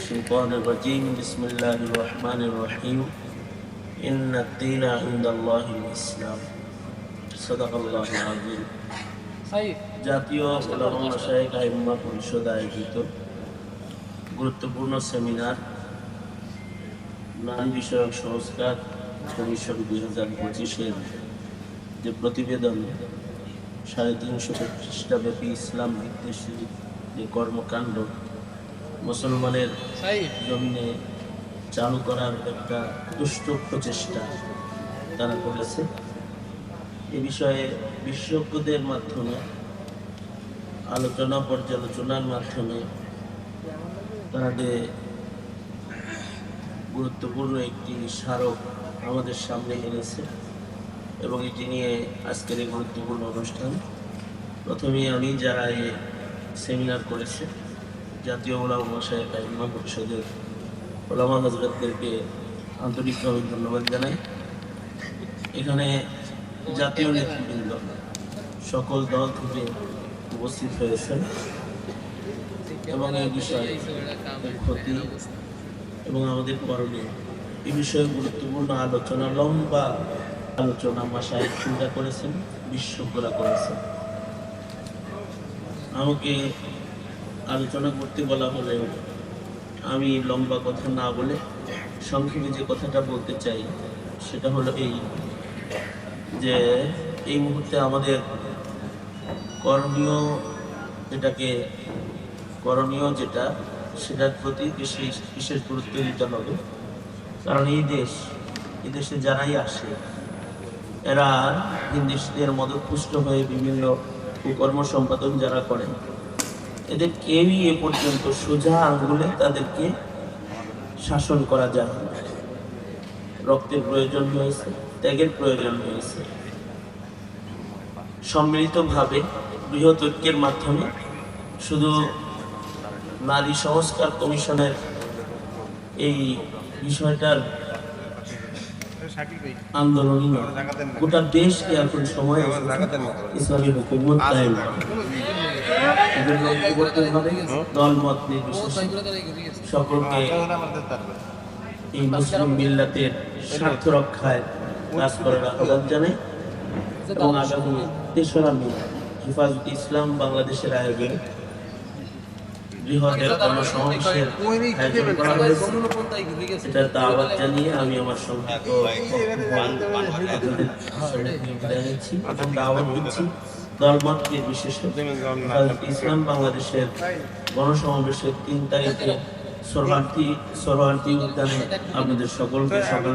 الشيطان الرجيم بسم الله الرحمن الرحيم إن الدين عند الله الإسلام صدق الله العظيم জাতীয় উলামা মাশায়েখ আইম্মা পরিষদ আয়োজিত গুরুত্বপূর্ণ সেমিনার নারী বিষয়ক সংস্কার কমিশন 2025-এর যে প্রতিবেদন 350 পৃষ্ঠাব্যাপী ইসলাম বিদ্বেষী যে কর্মকাণ্ড মুসলমানের জমিনে চালু করার একটা দুষ্ট প্রচেষ্টা তারা করেছে। এ বিষয়ে বিশেষজ্ঞদের মাধ্যমে আলোচনা পর্যালোচনার মাধ্যমে তাদের গুরুত্বপূর্ণ একটি স্মারক আমাদের সামনে এনেছে এবং এটি নিয়ে আজকের এই গুরুত্বপূর্ণ অনুষ্ঠান। প্রথমেই আমি যারা এই সেমিনার করেছে জাতীয় উলামা মাশায়েখ আইম্মা পরিষদের উলামা হযরতদেরকে আন্তরিকভাবে ধন্যবাদ জানাই। এখানে জাতীয় নেতৃবৃন্দ সকল দল থেকে উপস্থিত হয়েছেন এবং এই বিষয়ে ক্ষতি এবং আমাদের করণীয় এই বিষয়ে গুরুত্বপূর্ণ আলোচনা, লম্বা আলোচনা মাশায়েখ চিন্তা করেছেন, বিশেষজ্ঞরা করেছেন। আমাকে আলোচনা করতে বলা হলেও আমি লম্বা কথা না বলে সংক্ষেপে যে কথাটা বলতে চাই সেটা হলো এই যে এই মুহূর্তে আমাদের করণীয় যেটা সেটার প্রতি বিশেষ গুরুত্ব দিতে হবে। কারণ এই দেশে যারাই আসে এরা হিন্দুদের মদতপুষ্ট হয়ে বিভিন্ন কুকর্ম সম্পাদন যারা করেন এদের কেউই এ পর্যন্ত সোজা আঙ্গুলে তাদেরকে শাসন করা যায় না। রক্তের প্রয়োজন হয়েছে, ত্যাগের প্রয়োজন হয়েছে। সম্মিলিতভাবে বৃহৎ ঐক্যের মাধ্যমে শুধু নারী সংস্কার কমিশনের এই বিষয়টার আন্দোলনই নয়, গোটা দেশকে এখন সময় ইসলামী হুকুমত কায়েম দল মত নির্বিশেষে সকলকে এই মুসলিম মিল্লাতের স্বার্থ রক্ষায় কাজ করার আহ্বান জানাই এবং আগামী 3রা মে হেফাজতে ইসলাম বাংলাদেশের আয়োজনে বৃহৎ গণসমাবেশের আয়োজন করা হয়েছে। এটার দাওয়াত জানিয়ে আমি আমার সংক্ষিপ্ত জানাচ্ছি এবং দাওয়াত দিচ্ছি দলমত নির্বিশেষে হেফাজতে ইসলাম বাংলাদেশের গণসমাবেশের 3 তারিখে সোহরাওয়ার্দী উদ্যানে আপনাদের সকলকে সকাল